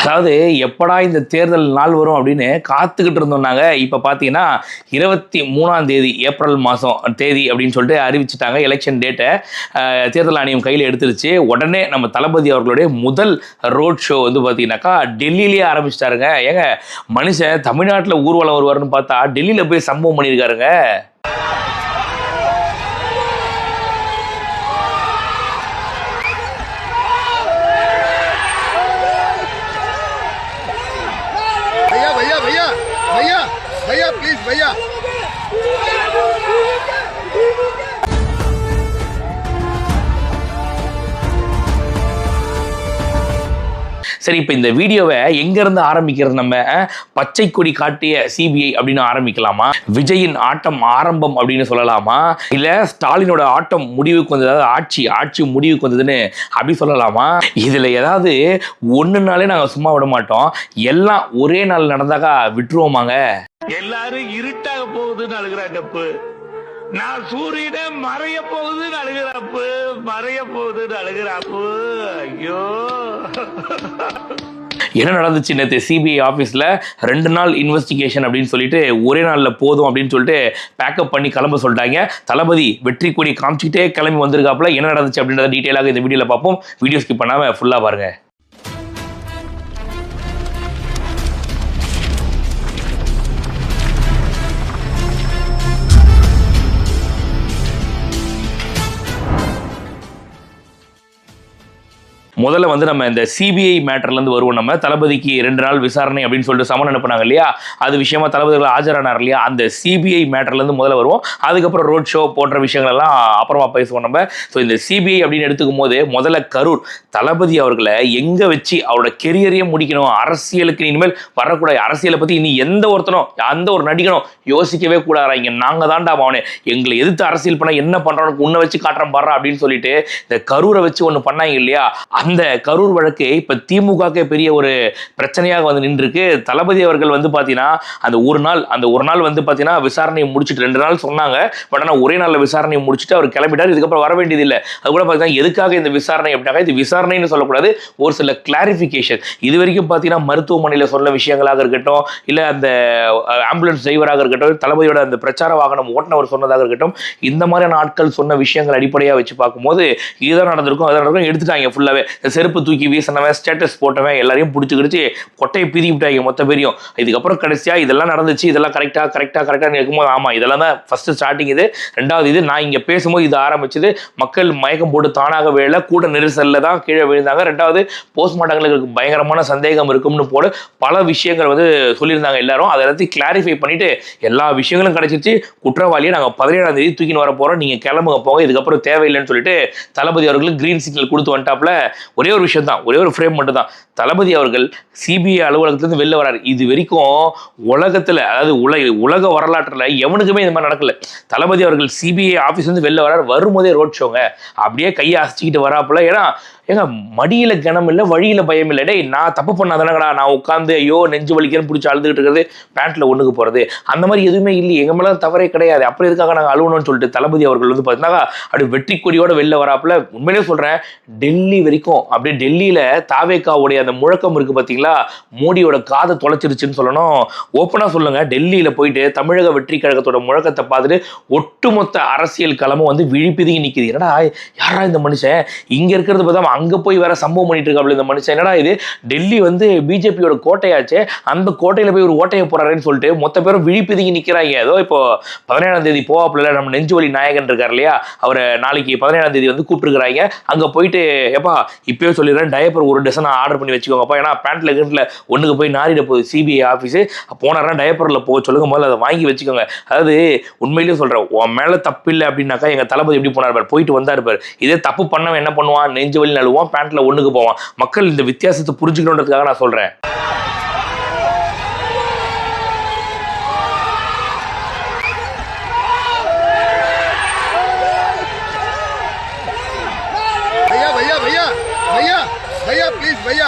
அதாவது எப்படா இந்த தேர்தல் நாள் வரும் அப்படின்னு காத்துக்கிட்டு இருந்தோம் நாங்கள். இப்போ பார்த்தீங்கன்னா 23ஆம் தேதி ஏப்ரல் மாதம் தேதி அப்படின்னு சொல்லிட்டு அறிவிச்சிட்டாங்க. எலெக்ஷன் டேட்டை தேர்தல் ஆணையம் கையில் எடுத்துருச்சு. உடனே நம்ம தளபதி அவர்களுடைய முதல் ரோட் ஷோ வந்து பார்த்தீங்கன்னாக்கா டெல்லியிலேயே ஆரம்பிச்சிட்டாருங்க. ஏங்க மனுஷன் தமிழ்நாட்டில் ஊர்வலம் வருவார்னு பார்த்தா டெல்லியில் போய் சம்பவம் பண்ணியிருக்காருங்க. भैया प्लीज भैया சரி, இப்போ இந்த வீடியோவை எங்கேருந்து ஆரம்பிக்கிறது? நம்ம பச்சை கொடி காட்டிய சிபிஐ அப்படின்னு ஆரம்பிக்கலாமா? விஜயின் ஆட்டம் ஆரம்பம் அப்படின்னு சொல்லலாமா? இல்லை ஸ்டாலினோட ஆட்டம் முடிவுக்கு வந்தது, அதாவது ஆட்சி முடிவுக்கு வந்ததுன்னு அப்படி சொல்லலாமா? இதில் ஏதாவது ஒன்றுனாலே நாங்கள் சும்மா விட மாட்டோம். எல்லாம் ஒரே நாள் நடந்தாக்கா விட்டுருவோமாங்க? எல்லாரும் இருட்டாக போகுதுன்னு அழுகிறாங்கப்பு. நான் சூரியனை மறைய போகுதுன்னு அழுகிறாப்பு. ஐயோ, என்ன நடந்துச்சு நேற்று சிபிஐ ஆஃபீஸில்? 2 நாள் இன்வெஸ்டிகேஷன் அப்படின்னு சொல்லிட்டு ஒரே நாளில் போதும் அப்படின்னு சொல்லிட்டு பேக்கப் பண்ணி கிளம்ப சொல்லிட்டாங்க. தளபதி வெற்றி கொடி காமிச்சிக்கிட்டே கிளம்பி வந்திருக்காப்புல. என்ன நடந்துச்சு அப்படின்றத டீட்டெயிலாக இந்த வீடியோவில் பார்ப்போம். வீடியோ ஸ்கிப் பண்ணாமல் ஃபுல்லாக பாருங்கள். முதல்ல வந்து நம்ம இந்த சிபிஐ மேட்டர்லேருந்து வருவோம். நம்ம தளபதிக்கு 2 நாள் விசாரணை அப்படின்னு சொல்லிட்டு சமன் அனுப்புனாங்க இல்லையா? அது விஷயமா தளபதிகள் ஆஜரானார் இல்லையா? அந்த சிபிஐ மேட்டர்லேருந்து முதல்ல வருவோம். அதுக்கப்புறம் ரோட் ஷோ போன்ற விஷயங்கள் எல்லாம் அப்புறமா பேசுவோம் நம்ம. ஸோ இந்த சிபிஐ அப்படின்னு எடுத்துக்கும் போது முதல்ல கரூர் தளபதி அவர்களை எங்கே வச்சு அவரோட கெரியரையே முடிக்கணும், அரசியலுக்கு இனிமேல் வரக்கூடாது, அரசியலை பற்றி இனி எந்த ஒருத்தனும் எந்த ஒரு நடிகனும் யோசிக்கவே கூடாதா, இங்கே நாங்கள் தான்டா அவனே, எங்களை எதிர்த்து அரசியல் பண்ண என்ன பண்ணுறோன்னு உன்னை வச்சு காட்டுறோம் பாடுறா அப்படின்னு சொல்லிட்டு இந்த கரூரை வச்சு ஒன்று பண்ணாங்க இல்லையா? அந்த கரூர் வழக்கு இப்ப திமுக பெரிய ஒரு பிரச்சனையாக வந்து நின்றுருக்கு. தளபதி அவர்கள் வந்து பாத்தீங்கன்னா அந்த ஒரு நாள் வந்து பாத்தீங்கன்னா விசாரணையை முடிச்சுட்டு 2 நாள் சொன்னாங்க. பட் ஆனால் ஒரே நாள்ல விசாரணையை முடிச்சுட்டு அவர் கிளம்பிட்டார். இதுக்கப்புறம் வர வேண்டியது இல்லை. அது கூட பாத்தீங்கன்னா எதுக்காக இந்த விசாரணை அப்படின்னாக்க, இது விசாரணைன்னு சொல்லக்கூடாது, ஒரு சில கிளாரிபிகேஷன். இது வரைக்கும் பாத்தீங்கன்னா மருத்துவமனையில் சொன்ன விஷயங்களாக இருக்கட்டும், இல்ல அந்த ஆம்புலன்ஸ் டிரைவராக இருக்கட்டும், தளபதியோட அந்த பிரச்சார வாகனம் ஓட்டுநர் சொன்னதாக இருக்கட்டும், இந்த மாதிரியான ஆட்கள் சொன்ன விஷயங்கள் அடிப்படையாக வச்சு பார்க்கும்போது இதுதான் நடந்திருக்கும், அதான் நடக்கும். எடுத்துட்டாங்க ஃபுல்லாவே. செருப்பு தூக்கி வீசினவன், ஸ்டேட்டஸ் போட்டவன் எல்லாரையும் பிடிச்சி கொட்டையை பிரித்து விட்டாங்க மொத்த பேரையும். இதுக்கப்புறம் கடைசியா இதெல்லாம் நடந்துச்சு, இதெல்லாம் கரெக்டாக இருக்கும்போது ஆமா இதெல்லாம் தான் ஃபர்ஸ்ட் ஸ்டார்டிங். இது 2வது இது நான் இங்க பேசும்போது இது ஆரம்பிச்சது. மக்கள் மயக்கம் போட்டு தானாக விழல, கூட நெரிசல்ல தான் கீழே விழுந்தாங்க. 2வது போஸ்ட்மார்ட்டங்களுக்கு பயங்கரமான சந்தேகம் இருக்கும்னு போல பல விஷயங்கள் வந்து சொல்லியிருந்தாங்க எல்லாரும். அதை எல்லாத்தையும் கிளாரிஃபை பண்ணிட்டு எல்லா விஷயங்களும் கிடைச்சிருச்சு. குற்றவாளியை நாங்கள் 17ஆம் தேதி தூக்கின்னு வர போறோம், நீங்க கிளம்புங்க போங்க, இதுக்கப்புறம் தேவையில்லைன்னு சொல்லிட்டு தளபதி அவர்களுக்கு கிரீன் சிக்னல் கொடுத்து வந்துட்டாப்ல. ஒரே ஒரு விஷயம் தான், ஒரே ஒரு ஃப்ரேம் மட்டும் தான். தளபதி அவர்கள் சிபிஐ அலுவலகத்திலிருந்து வெளில வராரு. இது வரைக்கும் உலகத்துல, அதாவது உலக வரலாற்றுல எவனுக்குமே இது மாதிரி நடக்கல. தளபதி அவர்கள் சிபிஐ ஆஃபீஸ் வந்து வெளில வராரு. வரும்போதே ரோட் ஷோங்க, அப்படியே கையை அசைச்சிக்கிட்டு வராப்புல. ஏன்னா ஏங்க மடியில கனம் இல்லை, வழியில பயம் இல்லை. டேய் நான் தப்பு பண்ணாதானங்கடா நான் உட்காந்து ஐயோ நெஞ்சு வலிக்கிறேன்னு பிடிச்சி அழுதுகிட்டு இருக்கிறது, பேண்ட்ல ஒண்ணுக்கு போறது, அந்த மாதிரி எதுவுமே இல்லையே, எங்க மேல தவறே கிடையாது, அப்புறம் எதுக்காக நாங்கள் அழுவணும்னு சொல்லிட்டு தளபதி அவர்கள் வந்து பார்த்தீங்கன்னா அப்படி வெற்றி கொடியோட வெளில வராப்புல. உண்மையிலே சொல்றேன், டெல்லி வரைக்கும் அப்படியே டெல்லியில தாவேக்காவுடைய அந்த முழக்கம் இருக்கு பார்த்தீங்களா, மோடியோட காதை தொலைச்சிருச்சுன்னு சொல்லணும். ஓப்பனா சொல்லுங்க, டெல்லியில போயிட்டு தமிழக வெற்றி கழகத்தோட முழக்கத்தை பார்த்துட்டு ஒட்டுமொத்த அரசியல் களமும் வந்து விழிப்பிதுங்கி நிற்குது. என்னடா யாரா இந்த மனுஷன், இங்க இருக்கிறது பார்த்தா அங்க போய் வேற சம்பவம் பண்ணிட்டு இருக்காப்ல இந்த மனுஷன், என்னடா இது டெல்லி வந்து பிஜேபியோட கோட்டையாச்சே, அந்த கோட்டையில போய் ஒரு ஓட்டையை போறாருன்னு சொல்லிட்டு மொத்த பேரும் விழிப்பிதுங்கி நிக்கிறாங்க. ஏதோ இப்போ 17ஆம் தேதி போவாப்புல நம்ம நெஞ்சுவலி நாயகன் இருக்கார் இல்லையா, அவரை நாளைக்கு 17ஆம் தேதி வந்து கூப்பிட்டுருக்காங்க. அங்க போயிட்டு எப்பா இப்பயே சொல்லிடுறேன், டயப்பர் ஒரு டசன் ஆர்டர் பண்ணி வச்சுக்கோங்கப்பா, ஏன்னா பேண்ட்ல கிண்ட்ல ஒண்ணுக்கு போய் நாரிட போகுது சிபிஐ ஆஃபீஸ், போனாரா டயப்பர்ல போக சொல்லுங்க, முதல்ல அதை வாங்கி வச்சுக்கோங்க. அதாவது உண்மையிலேயே சொல்றேன், உன் மேல தப்பு இல்லை அப்படின்னாக்கா எங்க தளபதி எப்படி போனார் பார், போயிட்டு வந்தாரு பாரு. இதே தப்பு பண்ணவன் என்ன பண்ணுவான், நெஞ்சு வலி நழுவான், பேண்ட்ல ஒண்ணுக்கு போவான். மக்கள் இந்த வித்தியாசத்தை புரிஞ்சுக்கணுன்றதுக்காக நான் சொல்றேன். भैया प्लीज भैया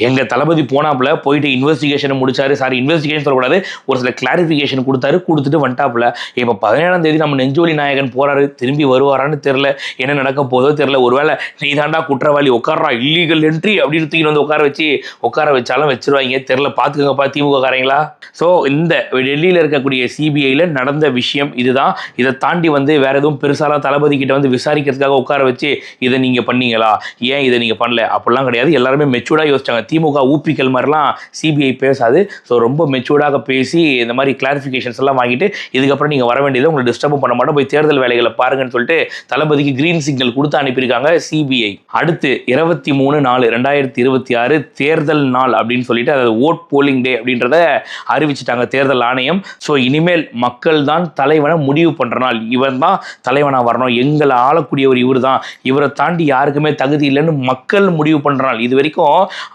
எங்க தளபதி போனாப்புல போயிட்டு இன்வெஸ்டிகேஷன் முடிச்சாரு. சாரி, இன்வெஸ்டிகேஷன் சொல்லக்கூடாது, ஒரு சில கிளாரிஃபிகேஷன் கொடுத்துட்டு வந்துட்டாப்புல. இப்போ 17ஆம் தேதி நம்ம நெஞ்சோலி நாயகன் போறாரு, திரும்பி வருவாரான்னு தெரியல, என்ன நடக்க போதோ தெரியல. ஒருவேளை நீ தாண்டா குற்றவாளி, உட்கார்றா, இல்லீகல் என்ட்ரி அப்படின்னு தூக்கி வந்து உட்கார வச்சாலும் வச்சிருவாங்க, தெரியல. பார்த்துக்கோங்கப்பா திமுக காரங்களா. ஸோ இந்த டெல்லியில் இருக்கக்கூடிய சிபிஐல நடந்த விஷயம் இதுதான். இதை தாண்டி வந்து வேற எதுவும் பெருசாலாம் தளபதி கிட்ட வந்து விசாரிக்கிறதுக்காக உட்கார வச்சு இதை நீங்க பண்ணீங்களா, ஏன் இதை நீங்க பண்ணல அப்படிலாம் கிடையாது. எல்லாருமே மெச்சூர்டா யோசிச்சாங்க. திமுக ஊப்பிக்கல் மாதிரிலாம் சிபிஐ பேசாது. ஸோ ரொம்ப மெச்சூர்டாக பேசி இந்த மாதிரி கிளாரிஃபிகேஷன்ஸ் எல்லாம் வாங்கிட்டு இதுக்கப்புறம் நீங்க வர வேண்டியது உங்களை டிஸ்டர்ப் பண்ண மாட்டோம், போய் தேர்தல் வேலைகளை பாருங்கன்னு சொல்லிட்டு தளபதிக்கு கிரீன் சிக்னல் கொடுத்து அனுப்பியிருக்காங்க சிபிஐ. அடுத்து 23/4/2026 தேர்தல் நாள் அப்படின்னு சொல்லிட்டு, அதாவது ஓட் போலிங் டே அப்படின்றத அறிவிச்சிட்டாங்க தேர்தல் ஆணையம். ஸோ இனிமேல் மக்கள் தான் தலைவனை முடிவு பண்ற நாள், இவன் தான் தலைவனா வரணும், எங்களை ஆளக்கூடியவர் இவர் தான், இவரை தாண்டி யாருக்குமே தகுதி இல்லைன்னு மக்கள் முடிவு பண்ற நாள். இது வரைக்கும்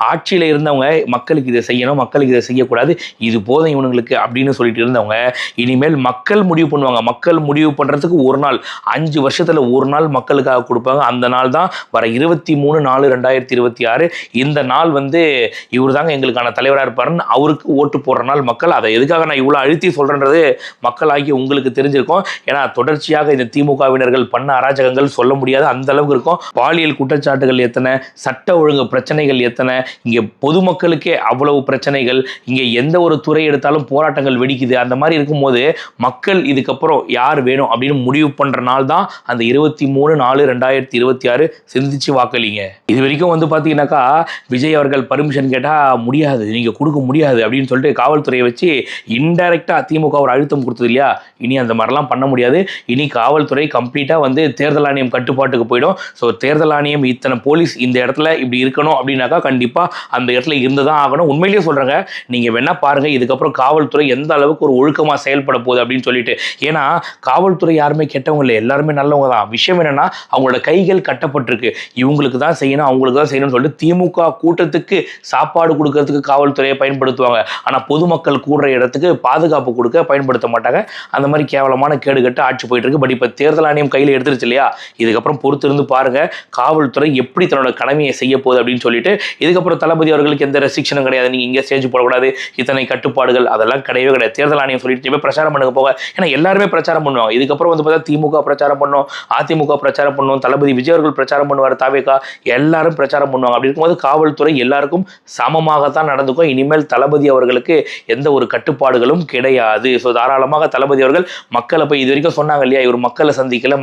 ஆட்சியில் இருந்தவங்க மக்களுக்கு இதை செய்யணும், மக்களுக்கு இதை செய்யக்கூடாது, இது போதும் இவனுங்களுக்கு அப்படின்னு சொல்லிட்டு இருந்தவங்க இனிமேல் மக்கள் முடிவு பண்ணுவாங்க. மக்கள் முடிவு பண்றதுக்கு ஒரு நாள், 5 வருஷத்துல ஒரு நாள் மக்களுக்காக கொடுப்பாங்க. அந்த நாள் தான் வர 23/4/2026. இந்த நாள் வந்து இவர் தாங்க எங்களுக்கான தலைவராக இருப்பாருன்னு அவருக்கு ஓட்டு போடுற நாள் மக்கள். அதை எதுக்காக நான் இவ்வளோ அழுத்தி சொல்றேன்றது மக்களாகி உங்களுக்கு தெரிஞ்சிருக்கும். ஏன்னா தொடர்ச்சியாக இந்த திமுகவினர்கள் பண்ண அராஜகங்கள் சொல்ல முடியாது, அந்த அளவுக்கு இருக்கும். பாலியல் குற்றச்சாட்டுகள் எத்தனை, சட்ட ஒழுங்கு பிரச்சனைகள் எத்தனை, இங்கே பொதுமக்களுக்கே அவ்வளவு பிரச்சனைகள், இங்கே எந்த ஒரு துறை எடுத்தாலும் போராட்டங்கள் வெடிக்குது. அந்த மாதிரி இருக்கும்போது மக்கள் இதுக்கப்புறம் யார் வேணும் அப்படின்னு முடிவு பண்ற நாள் தான் அந்த 23/4/2026. சிந்திச்சு வாக்களிங்க. இது வரைக்கும் வந்து பார்த்தீங்கன்னாக்கா விஜய் அவர்கள் பர்மிஷன் கேட்டால் முடியாது, நீங்கள் கொடுக்க முடியாது அப்படின்னு சொல்லிட்டு காவல்துறையை வச்சு இன்டைரக்டாக திமுக ஒரு அழுத்தம் கொடுத்தது இல்லையா. இனி அந்த மாதிரிலாம் பண்ண முடியாது. இனி காவல்துறை கம்ப்ளீட்டாக வந்து தேர்தல் ஆணையம் கட்டுப்பாட்டுக்கு போயிடும். ஸோ தேர்தல் ஆணையம் இத்தனை போலீஸ் இந்த இடத்துல இப்படி இருக்கணும் அப்படின்னாக்கா கண்டிப்பாக அந்த இடத்துல இருந்து தான் ஆகணும். உண்மையிலேயே சொல்கிறேங்க, நீங்கள் வேணா பாருங்கள் இதுக்கப்புறம் காவல்துறை எந்த அளவுக்கு ஒரு ஒழுக்கமாக செயல்பட போகுது அப்படின்னு சொல்லிட்டு. ஏன்னா காவல்துறை யாருமே கெட்டவங்க இல்லை, எல்லாருமே நல்லவங்க தான். விஷயம் என்னன்னா அவங்களோட கைகள் கட்டப்பட்டிருக்கு, இவங்களுக்கு தான் செய்யணும், அவங்களுக்கு தான் செய்யணும்னு சொல்லிட்டு திமுக கூட்டத்துக்கு சாப்பாடு கொடுக்கறதுக்கு காவல்துறையை பயன்படுத்துவாங்க. ஆனால் பொதுமக்கள் கூடுற இடத்துக்கு பாதுகாப்பு கொடுக்க பயன்படுத்த மாட்டாங்க. அந்த மாதிரி கேவலமான கேடுகட்டு ஆட்சி போயிட்டு இருக்கு. பட் இப்போ தேர்தல் ஆணையம் கையில் எடுத்துருச்சு இல்லையா, இதுக்கப்புறம் பொறுத்து இருந்து பாருங்க காவல்துறை எப்படி தன்னோட கடமையை செய்ய போகுது அப்படின்னு சொல்லிட்டு. இதுக்கப்புறம் தளபதி அவர்களுக்கு எந்த ரெஸ்ட்ரிக்ஷனும் கிடையாது, நீங்க இங்கே ஸ்டேஜ் போடக்கூடாது, இத்தனை கட்டுப்பாடுகள் அதெல்லாம் கிடையவே கிடையாது. தேர்தல் ஆணையம் சொல்லிட்டு பிரச்சாரம் பண்ணுங்க போக, ஏன்னா எல்லாருமே பிரச்சாரம் பண்ணுவாங்க. இதுக்கப்புறம் வந்து பார்த்தா திமுக பிரச்சாரம் பண்ணும், அதிமுக பிரச்சாரம் பண்ணும், தளபதி விஜய் அவர்கள் பிரச்சாரம் பண்ணுவார், தாவேகா எல்லாரும் பிரச்சாரம் பண்ணுவாங்க. அப்படி இருக்கும்போது காவல்துறை எல்லாருக்கும் சமமாகத்தான் நடந்துக்கும். இனிமேல் தளபதி அவர்களுக்கு எந்த ஒரு கட்டுப்பாடுகளும் கிடையாது. ஸோ தாராளமாக தளபதி அவர்கள் மக்களை போய் இது வரைக்கும் சொன்னாங்க இல்லையா, இவர் மக்களை சந்திக்கல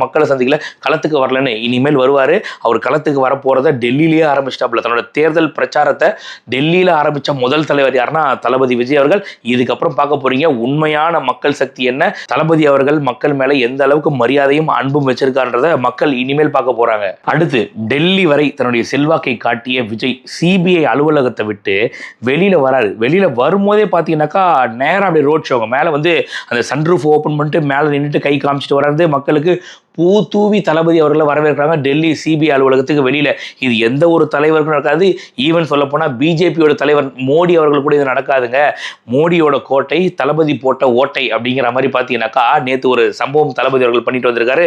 களத்துக்கு வரலன்னு. இனிமேல் வருவார். அவர் களத்துக்கு வர போறதை டெல்லியிலேயே ஆரம்பிச்சிட்டாப்புல. தன்னோட தேர்தல் பிரச்சாரத்தை டெல்லியில ஆரம்பிச்ச முதல் தலைவர் யாருன்னா தளபதி விஜய் அவர்கள். இதுக்கப்புறம் பார்க்க போறீங்க உண்மையான மக்கள் சக்தி என்ன, தளபதி அவர்கள் மக்கள் மேல எந்த அளவுக்கு மரியாதையும் அன்பும் வச்சிருக்கான்றத மக்கள் இனிமேல் பார்க்க போறாங்க. அடுத்து டெல்லி வரை தன்னுடைய செல்வாக்கை காட்டிய விஜய் சிபிஐ அலுவலகத்தை விட்டு வெளியில வராரு. வெளியில வரும்போதே பார்த்தீங்கன்னாக்கா நேரம் அப்படி ரோட் ஷோங்க மேலே வந்து அந்த சன்ரூஃப் ஓப்பன் பண்ணிட்டு மேலே நின்றுட்டு கை காமிச்சிட்டு வர்றது, மக்களுக்கு பூ தூவி தளபதி அவர்களை வரவேற்கிறாங்க டெல்லி சிபிஐ அலுவலகத்துக்கு வெளியில. இது எந்த ஒரு தலைவருக்கும் நடக்காது. ஈவன் சொல்ல போனால் பிஜேபியோட தலைவர் மோடி அவர்கள் கூட இது நடக்காதுங்க. மோடியோட கோட்டை தளபதி போட்ட ஓட்டை அப்படிங்கிற மாதிரி பார்த்தீங்கன்னாக்கா நேற்று ஒரு சம்பவம் தளபதி அவர்கள் பண்ணிட்டு வந்திருக்காரு.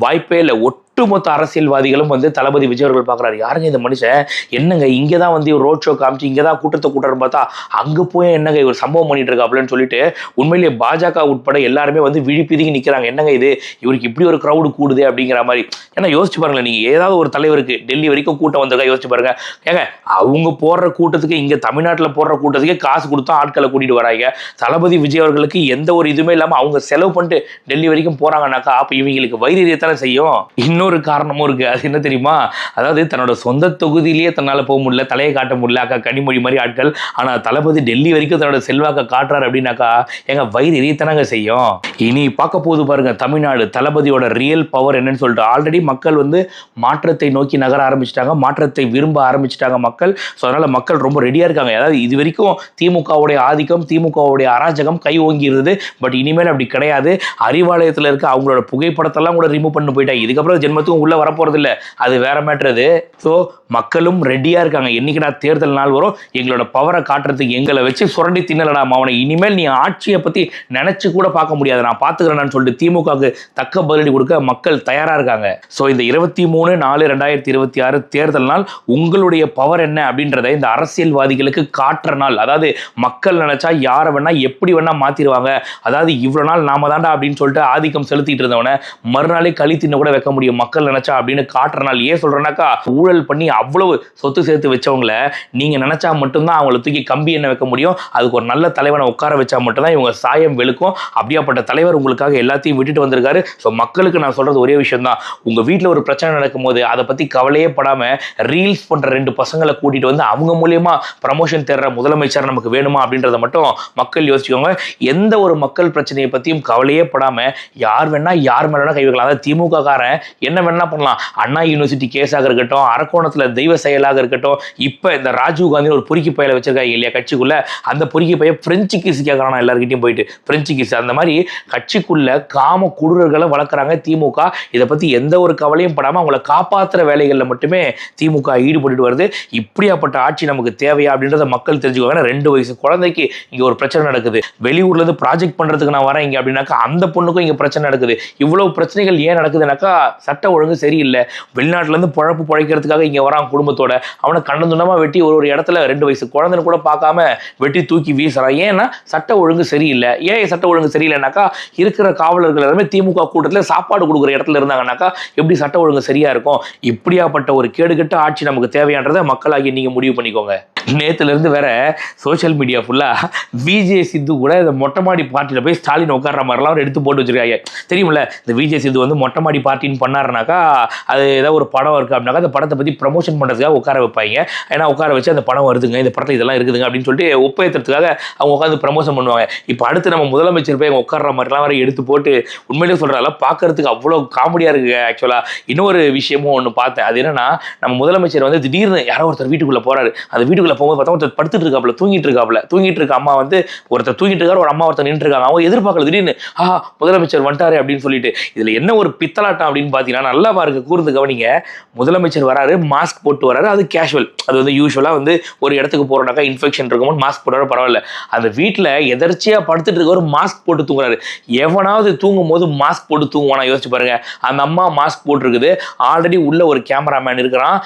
வாய்ப்பே இல்லை. ஒட்டுமொத்த அரசியல்வாதிகளும் வந்து தளபதி விஜய் அவர்கள் பார்க்குறாரு, யாருங்க இந்த மனுஷன், என்னங்க இங்கே தான் வந்து ரோட் ஷோ காமிச்சு இங்கே தான் கூட்டத்தை கூட்டுறன்னு பார்த்தா அங்கே போய் என்னங்க ஒரு சம்பவம் பண்ணிட்டு இருக்கா அப்படின்னு சொல்லிட்டு உண்மையிலேயே பாஜக உட்பட எல்லாருமே வந்து விழிப்பிதுங்கி நிற்கிறாங்க. என்னங்க இது, இவருக்கு இப்படி ஒரு க்ரௌடு கூடுது அப்படிங்கிற மாதிரி. ஏன்னா யோசிச்சு பாருங்களேன், நீங்கள் ஏதாவது ஒரு தலைவருக்கு டெல்லி வரைக்கும் கூட்டம் வந்திருக்கா யோசிச்சு பாருங்க. ஏங்க அவங்க போடுற கூட்டத்துக்கு இங்கே தமிழ்நாட்டில் போடுற கூட்டத்துக்கே காசு கொடுத்தா ஆட்களை கூட்டிட்டு வராங்க. தளபதி விஜய் அவர்களுக்கு எந்த ஒரு இதுவுமே இல்லாமல் அவங்க செலவு பண்ணிட்டு டெல்லி வரைக்கும் போறாங்கன்னாக்கா அப்போ இவங்களுக்கு வைரியத்தானே செய்யும். இன்னொரு காரணமும் இருக்கு, அது என்ன தெரியுமா, அதாவது தன்னோட சொந்த தொகுதியிலேயே தன்னால் போக முடியல, தலையை காட்ட முடியல, அக்கா கனிமொழி மாதிரி ஆட்கள். ஆனால் தளபதி டெல்லி வரைக்கும் தன்னோட செல்வாக்கை காட்டுறாரு அப்படின்னாக்கா எங்க வயிறு எரியத்தானங்க செய்யும். இனி பார்க்க போது பாருங்க தமிழ்நாடு தளபதியோட ரியல் பவர் என்னன்னு சொல்லிட்டு. ஆல்ரெடி மக்கள் வந்து மாற்றத்தை நோக்கி நகர ஆரம்பிச்சிட்டாங்க, மாற்றத்தை விரும்ப ஆரம்பிச்சிட்டாங்க மக்கள். ஸோ அதனால மக்கள் ரொம்ப ரெடியா இருக்காங்க. அதாவது இது வரைக்கும் திமுகவுடைய ஆதிக்கம், திமுகவுடைய அராஜகம் கை ஓங்கி இருந்தது. பட் இனிமேல் அப்படி கிடையாது. அறிவாலயத்தில் இருக்க அவங்களோட புகைப்படத்தெல்லாம் கூட ரிமூவ் பண்ணி போயிட்டாங்க. இதுக்கப்புறம் ஜென்ம ஜென்மத்துக்கும் உள்ள வரப்போறது இல்லை, அது வேற மேட்ரு. அது ஸோ மக்களும் ரெடியா இருக்காங்க. என்னைக்குடா தேர்தல் நாள் வரும் எங்களோட பவரை காட்டுறதுக்கு எங்களை வச்சு சுரண்டி தின்னலடா அவனை, இனிமேல் நீ ஆட்சியை பத்தி நினைச்சு கூட பார்க்க முடியாது, நான் பாத்துக்கிறேன்னு சொல்லிட்டு திமுகவுக்கு தக்க பதிலடி கொடுக்க மக்கள் தயாரா இருக்காங்க. ஸோ இந்த 23/4/2026 தேர்தல் நாள் உங்களுடைய பவர் என்ன அப்படின்றத இந்த அரசியல்வாதிகளுக்கு காட்டுற நாள். அதாவது மக்கள் நினைச்சா யாரை வேணா எப்படி வேணா மாத்திருவாங்க. அதாவது இவ்வளவு நாள் நாம தாண்டா அப்படின்னு சொல்லிட்டு ஆதிக்கம் செலுத்திட்டு இருந்தவனை மறுநாளே களி தின்ன கூட வைக்க முடியும் மக்கள் நினைச்சா அப்படின்னு காட்டுற நாள். ஏன் சொல்றேன்னாக்கா, ஊழல் பண்ணி அவ்வளவு சொத்து சேர்த்து வச்சவங்கள நீங்க நினைச்சா மட்டும்தான் அவங்களை தூக்கி கம்பி என்ன வைக்க முடியும். அதுக்கு ஒரு நல்ல தலைவனை உட்கார வச்சா மட்டும்தான் இவங்க சாயம் வெளுக்கும். அப்படியாப்பட்ட தலைவர் உங்களுக்காக எல்லாத்தையும் விட்டுட்டு வந்திருக்காரு. ஸோ மக்களுக்கு நான் சொல்றது ஒரே விஷயம் தான், உங்க வீட்டில் ஒரு பிரச்சனை நடக்கும் போது அதை பத்தி கவலையே படாம ரீல்ஸ் பண்ற 2 பசங்களை கூட்டிட்டு வந்து அவங்க மூலியமா ப்ரமோஷன் தேடுற முதலமைச்சர் நமக்கு வேணுமா அப்படின்றத மட்டும் மக்கள் யோசிச்சுக்கோங்க. எந்த ஒரு மக்கள் பிரச்சனையை பத்தியும் கவலையே படாம யார் வேணா யார் மேல கை வைக்கலாம். அதாவது திமுக காரன் என்ன வேணா பண்ணலாம். அண்ணா யூனிவர்சிட்டி கேஸாக இருக்கட்டும், அரக்கோணத்துல தெய்வ செயலாக இருக்கட்டும், இப்ப இந்த ராஜீவ் காந்தி ஒரு பொறுக்கி பையில வச்சிருக்காங்க இல்லையா கட்சிக்குள்ள, அந்த பொறுக்கி பைய பிரெஞ்சு கிஸ் கேட்கறான் எல்லாருக்கிட்டையும் போயிட்டு பிரெஞ்சு கிஸ். அந்த மாதிரி கட்சிக்குள்ள காம குடுறர்களை வளர்க்குறாங்க திமுக. இதை பத்தி எந்த ஒரு கவலையும் படாம அவங்களை காப்பாற்றுற வேலைகளில் மட்டுமே திமுக ஈடுபட்டு வருது. இப்படியாப்பட்ட ஆட்சி நமக்கு தேவையா அப்படின்றத மக்கள் தெரிஞ்சுக்கோங்க. 2 வயசு குழந்தைக்கு இங்க ஒரு பிரச்சனை நடக்குது, வெளியூர்ல இருந்து ப்ராஜெக்ட் பண்றதுக்கு நான் வரேன் இங்க அப்படின்னாக்கா அந்த பொண்ணுக்கும் இங்க பிரச்சனை நடக்குது. இவ்வளவு பிரச்சனைகள் ஏன் நடக்குதுனாக்கா, சட்ட ஒழுங்கு சரியில்லை. வெளிநாட்டுல இருந்து பழப்பு பழைக்கிறதுக்காக இங்க வரான் குடும்பத்தோட, அவனை கண்டந்துண்டமா வெட்டி ஒரு இடத்துல 2 வயசு குழந்தைன்னு கூட பார்க்காம வெட்டி தூக்கி வீசுறான். ஏன்னா சட்ட ஒழுங்கு சரியில்லை. ஏன் சட்ட ஒழுங்கு சரியில்லைனாக்கா, இருக்கிற காவலர்கள் எல்லாமே திமுக கூட்டத்தில் சாப்பாடு கொடுக்குற இடத்துல இருந்தாங்கன்னாக்கா எப்படி சட்ட ஒழுங்கு சரியா இருக்கும். இப்படியாப்பட்ட ஒரு கேடுகட்ட ஆட்சி நமக்கு தேவையான்றதை மக்களாகி நீங்க முடிவு பண்ணிக்கோங்க. நேத்துல இருந்து வேற சோசியல் மீடியா ஃபுல்லா விஜே சித்து கூட இந்த மொட்டைமாடி பார்ட்டியில் போய் ஸ்டாலின் உட்கார்ற மாதிரிலாம் எடுத்து போட்டு வச்சிருக்காங்க. தெரியுமில்ல, இந்த விஜே சித்து வந்து மொட்டைமாடி பார்ட்டின்னு பண்ணாருனாக்கா அது ஏதாவது ஒரு படம் இருக்கு அப்படின்னாக்கா அந்த படத்தை பத்தி ப்ரமோஷன் பண்றதுக்காக உட்கார வைப்பாங்க. ஏன்னா உட்கார வச்சு அந்த படம் வருதுங்க, இந்த படத்தில் இதெல்லாம் இருக்குதுங்க அப்படின்னு சொல்லிட்டு ஒப்பேற்றுறதுக்காக அவங்க உட்காந்து ப்ரமோஷன் பண்ணுவாங்க. இப்போ அடுத்து நம்ம முதலமைச்சர் போய் உட்கார்ற மாதிரிலாம் வர எடுத்து போட்டு உண்மையிலேயே சொல்றாங்க பார்க்கறதுக்கு அவ்வளோ காமெடியா இருக்கு. ஆக்சுவலா இன்னொரு விஷயமும் ஒன்று பார்த்தேன். அது என்னன்னா, நம்ம முதலமைச்சர் வந்து திடீர்னு யாரோ ஒருத்தர் வீட்டுக்குள்ள போறாரு. அந்த வீட்டுக்குள்ள போகும்போது பார்த்தா ஒருத்தர் படுத்துட்டு இருக்காப்புல, தூங்கிட்டு இருக்க அம்மா வந்து ஒருத்தர் தூங்கிட்டு இருக்காரு, ஒரு அம்மா ஒருத்தர் நின்று இருக்காங்க. அவங்க எதிர்பார்க்கல, திடீர்னு முதலமைச்சர் வந்துட்டாரு அப்படின்னு சொல்லிட்டு. இதுல என்ன ஒரு பித்தலாட்டம் அப்படின்னு பாத்தீங்கன்னா, நல்லா பாருங்க, கூர்ந்து கவனிங்க. முதலமைச்சர் வராரு, மாஸ்க் போட்டு வராரு, அது கேஷுவல். அது வந்து யூஸ்வலா வந்து ஒரு இடத்துக்கு போறோம்னாக்கா இன்ஃபெக்ஷன் இருக்கும்போது மாஸ்க் போடுறாரு, பரவாயில்ல. அந்த வீட்டுல எதர்ச்சியா படுத்துட்டு இருக்க ஒரு மாஸ்க் போட்டு தூங்குறாரு. எவனாவது தூங்கும் போது மாஸ்க் போட்டு தூங்குவானா யோசிச்சு பாருங்க. அந்த அம்மா மாஸ்க் போட்டுருக்குது. ஆல்ரெடி உள்ள ஒரு கேமராமேன் இருக்கிறான்.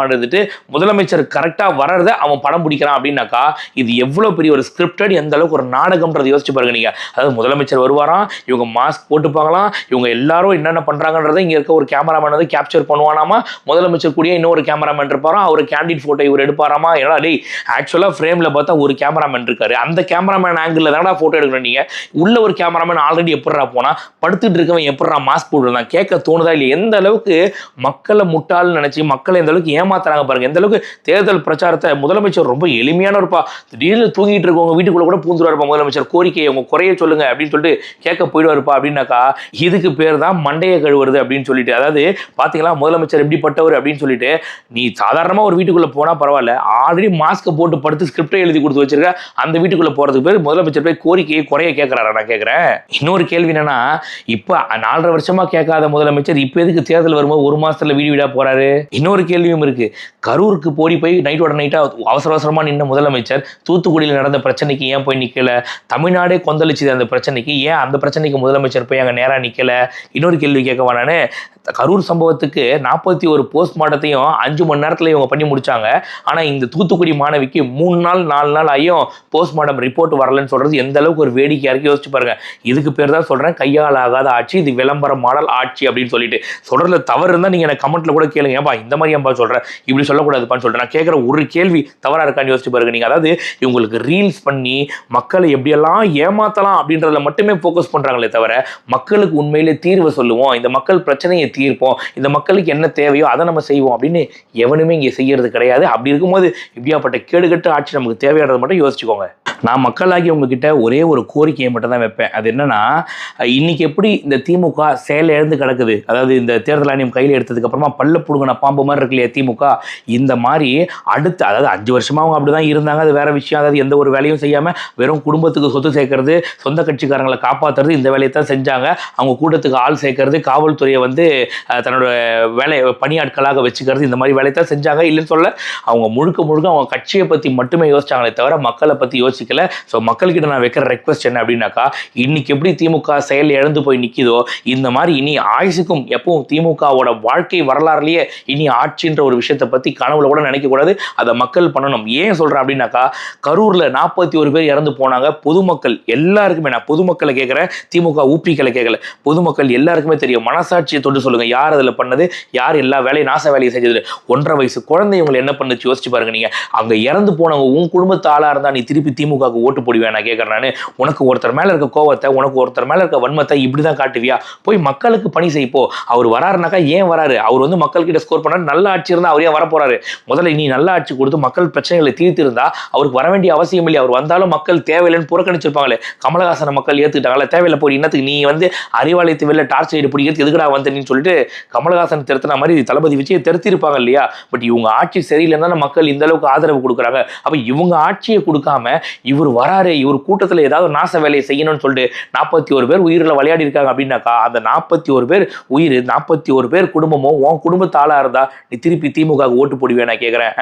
இருந்துட்டு முதலமைச்சர் கரெக்டா வர்றத அவன் படம் பிடிக்கிறான் அப்படின்னாக்கா இது எவ்வளவு பெரிய ஒரு ஸ்கிரிப்டட், எந்த அளவுக்கு ஒரு நாடகம்ன்றது யோசிச்சு பாருங்க நீங்க. அதாவது முதலமைச்சர் வருவாராம், இவங்க மாஸ்க் போட்டுப்பாங்களாம், இவங்க எல்லாரும் என்னென்ன பண்றாங்கன்றதை இங்க இருக்க ஒரு கேமராமேன் வந்து கேப்சர் பண்ணுவானாமா. முதலமைச்சர் கூடிய இன்னொரு கேமராமேன் இருப்பாராம், அவர் கேண்டிட் போட்டோ இவர் எடுப்பாராமா. ஏன்னா டேய், ஆக்சுவலா ஃப்ரேம்ல பார்த்தா ஒரு கேமராமேன் இருக்காரு, அந்த கேமராமேன் ஆங்கிள் தானடா போட்டோ எடுக்கணும். நீங்க உள்ள ஒரு கேமராமேன் ஆல்ரெடி எப்படிரா போனா, படுத்துட்டு இருக்கவன் எப்படிரா மாஸ்க் போட்டுருந்தான் கேட்க தோணுதா இல்லையா? எந்த அளவுக்கு மக்களை முட்டாள்னு நினைச்சு மக்களை எந்த அளவுக்கு ஏமாத்துறாங்க பாருங்க. எந்த அளவுக்கு தேர்தல் பிரச்சாரத்தை முதலமைச்சர் ரொம்ப எளிமையானவர்ப்பா. திடீர்னு தூங்கிட்டு இருக்கவங்க வீட்டுக்குள்ள கூட பூந்துருவாருப்பா முதலமைச்சர். கோரிக்கையை உங்க குறைய சொல்லுங்க அப்படின்னு சொல்லிட்டு கேட்க போயிடுவாருப்பா. அப்படின்னாக்கா இதுக்கு பேர் தான் மண்டையை கழுவுறது அப்படின்னு சொல்லிட்டு. அதாவது பாத்தீங்களா முதலமைச்சர் எப்படிப்பட்டவர் அப்படின்னு சொல்லிட்டு. நீ சாதாரணமா ஒரு வீட்டுக்குள்ள போனா பரவாயில்ல, ஆல்ரெடி மாஸ்க் போட்டு படுத்து ஸ்கிரிப்டை எழுதி கொடுத்து வச்சிருக்க அந்த வீட்டுக்குள்ள போறதுக்கு பேர் முதலமைச்சர் போய் கோரிக்கையை குறைய கேட்கிறாரா? நான் கேட்கிறேன். இன்னொரு கேள்வி என்னன்னா, இப்ப 4.5 வருஷமா கேட்காத முதலமைச்சர் இப்ப எதுக்கு தேர்தல் வரும்போது 1 மாசத்துல வீடியோ போறாரு? இன்னொரு கேள்வியும் இருக்கு. கரூருக்கு போய் நைட்டோட நைட்டா அவசரமா நின்ன முதலமைச்சர் தூத்துக்குடியில் நடந்த பிரச்சனைக்கு ஏன் போய் நிக்கல? தமிழ்நாடே கொந்தளிச்சுது அந்த பிரச்சனைக்கு, ஏன் அந்த பிரச்சனைக்கு முதலமைச்சர் போய் அங்க நேரா நிக்கல? இன்னொரு கேள்வி கேட்க வேணானே, கரூர் சம்பவத்துக்கு 41 போஸ்ட்மார்ட்டத்தையும் 5 மணி நேரத்துல இவங்க பண்ணி முடிச்சாங்க. ஆனா இந்த தூத்துக்குடி மாணவிக்கு 3 நாள் 4 நாள் ஆகியும் போஸ்ட்மார்ட்டம் ரிப்போர்ட் வரலன்னு சொல்றது எந்த அளவுக்கு ஒரு வேடிக்கையா இருக்கு யோசிச்சு பாருங்க. இதுக்கு பேர் தான் சொல்றேன் கையால் ஆகாத ஆட்சி, இது விளம்பர மாடல் ஆட்சி அப்படின்னு சொல்லிட்டு. சொல்றதுல தவறு இருந்தா நீங்க எனக்கு கமெண்ட்ல கூட கேளுங்க, ஏன்பா இந்த மாதிரி ஏன்பா சொல்றேன், இப்படி சொல்லக்கூடாதுப்பான்னு சொல்றேன். நான் கேட்கிற ஒரு கேள்வி தவறா இருக்கான்னு யோசிச்சு பாருங்க நீங்க. அதாவது இவங்களுக்கு ரீல்ஸ் பண்ணி மக்களை எப்படியெல்லாம் ஏமாத்தலாம் அப்படின்றதுல மட்டுமே போக்கஸ் பண்றாங்களே தவிர மக்களுக்கு உண்மையிலே தீர்வு சொல்லுவோம், இந்த மக்கள் பிரச்சனையை தீர்ப்போம், இந்த மக்களுக்கு என்ன தேவையோ அதை நம்ம செய்வோம் அப்படின்னு எவனுமே இங்கே செய்யறது கிடையாது. அப்படி இருக்கும்போது இப்படியாப்பட்ட கேடுகட்ட ஆட்சி நமக்கு தேவையானதை மட்டும் யோசிச்சுக்கோங்க. நான் மக்களாகி உங்ககிட்ட ஒரே ஒரு கோரிக்கையை மட்டும் தான் வைப்பேன். அது என்னன்னா, இன்னைக்கு எப்படி இந்த திமுக செயல் இழந்து கிடக்குது, அதாவது இந்த தேர்தல் ஆணையம் கையில் எடுத்ததுக்கு அப்புறமா பல்ல புடுங்கின பாம்பு மாதிரி இருக்கு இல்லையா திமுக, இந்த மாதிரி அடுத்து அதாவது 5 வருஷமா அவங்க அப்படிதான் இருந்தாங்க, அது வேற விஷயம். அதாவது எந்த ஒரு வேலையும் செய்யாம வெறும் குடும்பத்துக்கு சொத்து சேர்க்கறது, சொந்த கட்சிக்காரங்களை காப்பாற்றுறது, இந்த வேலையை தான் செஞ்சாங்க. அவங்க கூட்டத்துக்கு ஆள் சேர்க்கறது, காவல்துறையை வந்து தன்னோட வேலை பணியாட்களாக வச்சுக்கிறது, இந்த மாதிரி வேலையை தான் செஞ்சாங்க. இல்லைன்னு சொல்ல, அவங்க முழுக்க அவங்க கட்சியை பற்றி மட்டுமே யோசிச்சாங்களே தவிர மக்களை பற்றி யோசிக்கல. ஸோ மக்கள்கிட்ட நான் வைக்கிற ரெக்வஸ்ட் என்ன அப்படின்னாக்கா, இன்னைக்கு எப்படி திமுக செயல் இழந்து போய் நிற்கிதோ, இந்த மாதிரி இனி ஆயுசுக்கும் எப்பவும் திமுகவோட வாழ்க்கை வரலாறுலேயே இனி ஆட்சின்ற ஒரு விஷயத்தை பற்றி கனவுல கூட நினைக்கக்கூடாது. அதை மக்கள் பண்ணணும். ஏன் சொல்கிறேன் அப்படின்னாக்கா, கரூரில் 41 பேர் இறந்து போனாங்க. பொதுமக்கள் எல்லாருக்குமே, நான் பொதுமக்களை கேட்குறேன், திமுக ஊப்பிக்களை கேட்கல, பொதுமக்கள் எல்லாருக்குமே தெரியும். மனசாட்சியை தொட்டு சொல்லுங்கள், யார் அதில் பண்ணது, யார் எல்லா வேலையும் நாச வேலையை செஞ்சது. 1.5 வயசு குழந்தை இவங்களை என்ன பண்ணுச்சு யோசிச்சு பாருங்க. நீங்க அங்கே இறந்து போனவங்க உன் குடும்பத்து ஆளாக இருந்தால் நீ திருப்பி திமுகவுக்கு ஓட்டு போடுவேன் நான் கேட்குறேன். நான் உனக்கு ஒருத்தர் மேலே இருக்க கோவத்தை, உனக்கு ஒருத்தர் மேலே இருக்க வன்மத்தை இப்படி தான் காட்டுவியா? போய் மக்களுக்கு பணி செய்ப்போ. அவர் வராருனாக்கா ஏன் வராரு? அவர் வந்து மக்கள்கிட்ட ஸ்கோர் பண்ணாரு, நல்ல ஆட்சி இருந்தால் அவர் ஏன் வர போறாரு? முதல்ல நீ நல்ல ஆட்சி கொடுத்து மக்கள் பிரச்சனைகளை தீர்த்து இருந்தா அவருக்கு வர வேண்டிய அவசியம் இல்லை. அவர் வந்தாலும் மக்கள் தேவையில்லைன்னு புறக்கணிச்சிருப்பாங்களே. கமலஹாசனை மக்கள் ஏற்றுக்கிட்டாங்களே, தேவையில்லை போய் இன்னத்துக்கு நீ வந்து அறிவாலயத்தை வெளில டார்ச் லைட் பிடிக்கிறது எதுக்கடா வந்தேன்னு சொல்லிட்டு கமலஹாசன் திருத்தின மாதிரி தளபதி வச்சு திருத்திருப்பாங்க இல்லையா? பட் இவங்க ஆட்சி சரியில்லைன்னா மக்கள் இந்த அளவுக்கு ஆதரவு கொடுக்குறாங்க. அப்போ இவங்க ஆட்சியை கொடுக்காம இவர் வராரு, இவர் கூட்டத்தில் ஏதாவது நாச வேலையை செய்யணும்னு சொல்லிட்டு 41 பேர் உயிரில் விளையாடி இருக்காங்க அப்படின்னாக்கா, அந்த 41 பேர் உயிர், 41 பேர் குடும்பமும் உன் குடும்பத்து ஆளா இருந்தா நீ திருப்பி திமுக ஓட்டு போடுவேன் நான் கேட்குறேன்.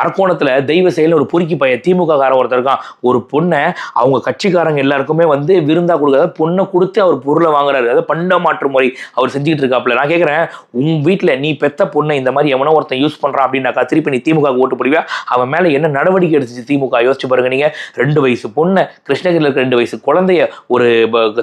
அரக்கோணத்தில் தெய்வ செயல் ஒரு பொறுக்கி பையன் திமுக காரன் ஒருத்தர் இருக்கான். ஒரு பொண்ணை அவங்க கட்சிக்காரங்க எல்லாருக்குமே வந்து விருந்தா கொடுக்காத பொண்ணை கொடுத்து அவர் பொருளை வாங்குறாரு. அதாவது பண்ட மாற்று முறை அவர் செஞ்சுட்டு இருக்காப்புல. நான் கேட்குறேன், உன் வீட்டில் நீ பெத்த பொண்ணை இந்த மாதிரி எவனோ ஒருத்தன் யூஸ் பண்றான் அப்படின்னாக்கா திருப்பி நீ திமுக ஓட்டு போடுவியா? அவன் மேல என்ன நடவடிக்கை எடுத்துச்சு திமுக? யோசிச்சு பாருங்க. நீங்க 2 வயசு பொண்ணு, கிருஷ்ணகிரியில் இருக்க 2 வயசு குழந்தைய ஒரு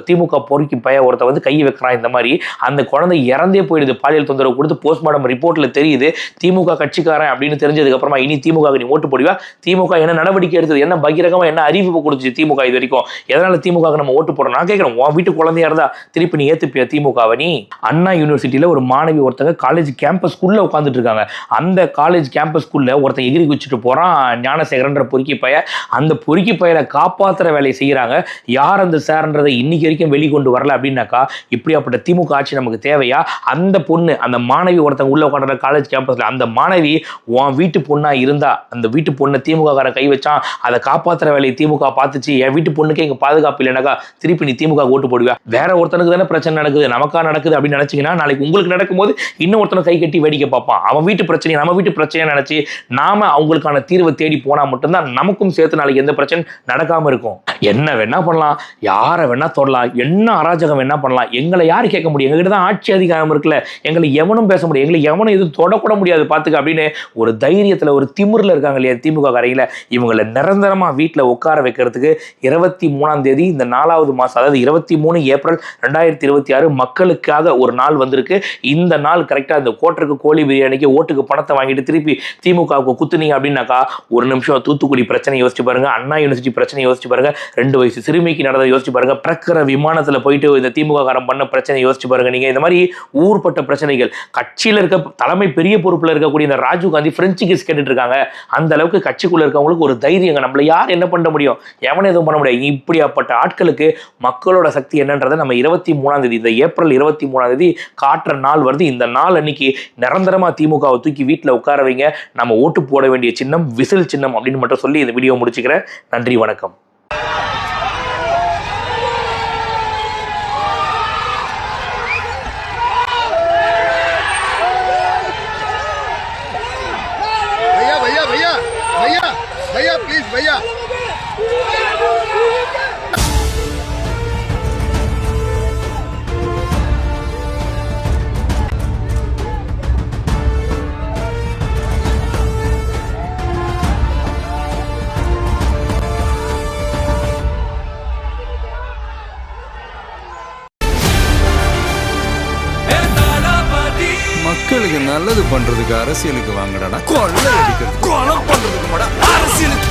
திமுக பொறுக்கி பையன் ஒருத்த வந்து கை வைக்கிறான். இந்த மாதிரி அந்த குழந்தை இறந்தே போயிடுது, பாலியல் தொந்தரவு கொடுத்து. போஸ்ட்மார்டம் ரிப்போர்ட்ல தெரியுது திமுக கட்சிக்காரன் அப்படின்னு தெரிஞ்சதுக்கு அப்புறமா இனி திமுக நீ ஓட்டு போடுவா? திமுக என்ன நடவடிக்கை எடுத்தது? என்ன பகிரங்கமா என்ன அறிவிப்பு கொடுத்துச்சு திமுக இது வரைக்கும்? எதனால திமுக நம்ம ஓட்டு போடுறோம்? நான் கேட்கிறேன், உன் வீட்டு குழந்தையா இருந்தா திருப்பி நீ ஏத்துப்பியா திமுகவை? நீ அண்ணா யூனிவர்சிட்டியில ஒரு மாணவி ஒருத்தங்க காலேஜ் கேம்பஸ்குள்ள உட்காந்துட்டு இருக்காங்க. அந்த காலேஜ் கேம்பஸ்குள்ள ஒருத்தன் எகிரி குச்சிட்டு போறான், ஞானசேகரன்ற பொறுக்கி பைய. அந்த பொறுக்கி பையனை காப்பாற்றுற வேலையை செய்கிறாங்க. யார் அந்த சார்ன்றதை இன்னைக்கு வரைக்கும் வெளிக்கொண்டு வரல அப்படின்னாக்கா, இப்படியாப்பட்ட திமுக ஆட்சி நமக்கு தேவையா? அந்த பொண்ணு, அந்த மாணவி ஒருத்தங்க உள்ள உட்காந்துற காலேஜ் கேம்பஸ்ல, அந்த மாணவி உன் வீட்டு பொண்ணா இருந்தா, அந்த வீட்டு பொண்ணை திமுக காரன் கை வச்சான், அதை காப்பாற்றுற வேலையை திமுக பார்த்துச்சு, என் வீட்டு பொண்ணுக்கு எங்க பாதுகாப்பு இல்லைனாக்கா திருப்பி நீ திமுக ஓட்டு போடுவா? வேற ஒருத்தனுக்கு தானே பிரச்சனை நடக்குது, நமக்கா நடக்குது அப்படின்னு நினைச்சீங்கன்னா நாளைக்கு உங்களுக்கு நடக்கும்போது இன்னும் ஒருத்தனை கை கட்டி வேடிக்கை பார்ப்பான். அவன் வீட்டு பிரச்சனை நம்ம வீட்டு பிரச்சனையா நினைச்சு நாம அவங்களுக்கான தீர்வை தேடி போனா மட்டும்தான் நமக்கும் சேர்த்து நாளைக்கு எந்த பிரச்சனை நடக்காம இருக்கும். என்ன வேணா பண்ணலாம், யாரை வேணா தொடலாம், என்ன அராஜகம் வேணா பண்ணலாம், எங்களை யாரு கேட்க முடியும்? எங்ககிட்ட தான் ஆட்சி அதிகாரம் இருக்குல்ல, எங்களை எவனும் பேச முடியும், எங்களை எவனும் எதுவும் தொடக்கூட முடியாது பாத்துக்க அப்படின்னு ஒரு தைரியத்துல ஒரு திமிர்ல இருக்காங்க இல்லையா திமுக காரையில. இவங்களை நிரந்தரமா வீட்டுல உட்கார வைக்கிறதுக்கு 23ஆம் தேதி இந்த 4வது மாசம், அதாவது 23 ஏப்ரல் 2026 மக்களுக்காக ஒரு நாள் வந்திருக்கு. இந்த நாள் கரெக்டா இந்த கோட்டருக்கு கோழி பிரியாணிக்கு ஓட்டுக்கு பணத்தை வாங்கிட்டு திருப்பி திமுகவுக்கு குத்துனீங்க அப்படின்னாக்கா, ஒரு நிமிஷம் தூத்துக்குடி பிரச்சனை யோசிச்சு பாருங்க, அண்ணா யூனிவர்சிட்டி பிரச்சனை யோசிச்சு பாருங்க, 2 வயசு சிறுமிக்கு நடந்ததை யோசிச்சு பாருங்க, பிறக்கிற விமானத்துல போயிட்டு இந்த திமுக காரம் பண்ண பிரச்சனை யோசிச்சு பாருங்க. நீங்க இந்த மாதிரி ஊர்பட்ட பிரச்சனைகள், கட்சியில இருக்க தலைமை பெரிய பொறுப்புல இருக்கக்கூடிய இந்த ராஜீவ் காந்தி பிரெஞ்சு கிஸ் கேட்டுட்டு இருக்காங்க. அந்த அளவுக்கு கட்சிக்குள்ள இருக்கவங்களுக்கு ஒரு தைரியங்க, நம்மள யார் என்ன பண்ண முடியும்? எவனும் எதுவும் பண்ண முடியாது. இப்படியாப்பட்ட ஆட்களுக்கு மக்களோட சக்தி என்னன்றதை நம்ம 23ஆம் தேதி, இந்த ஏப்ரல் 23ஆம் தேதி காட்டுற நாள் வருது. இந்த நாள் அன்னைக்கு நிரந்தரமா திமுகவை தூக்கி வீட்டுல உட்கார வைங்க. நம்ம ஓட்டு போட வேண்டிய சின்னம் விசில் சின்னம் அப்படின்னு மட்டும் சொல்லி இந்த வீடியோ முடிச்சுக்கிறேன். நன்றி, வணக்கம். भैया भैया भैया भैया प्लीज भैया மக்களுக்கு நல்லது பண்றதுக்கு அரசியலுக்கு வாங்கடா, கொள்ளை அடிக்கிறது கொலை பண்றதுக்கு அரசியலுக்கு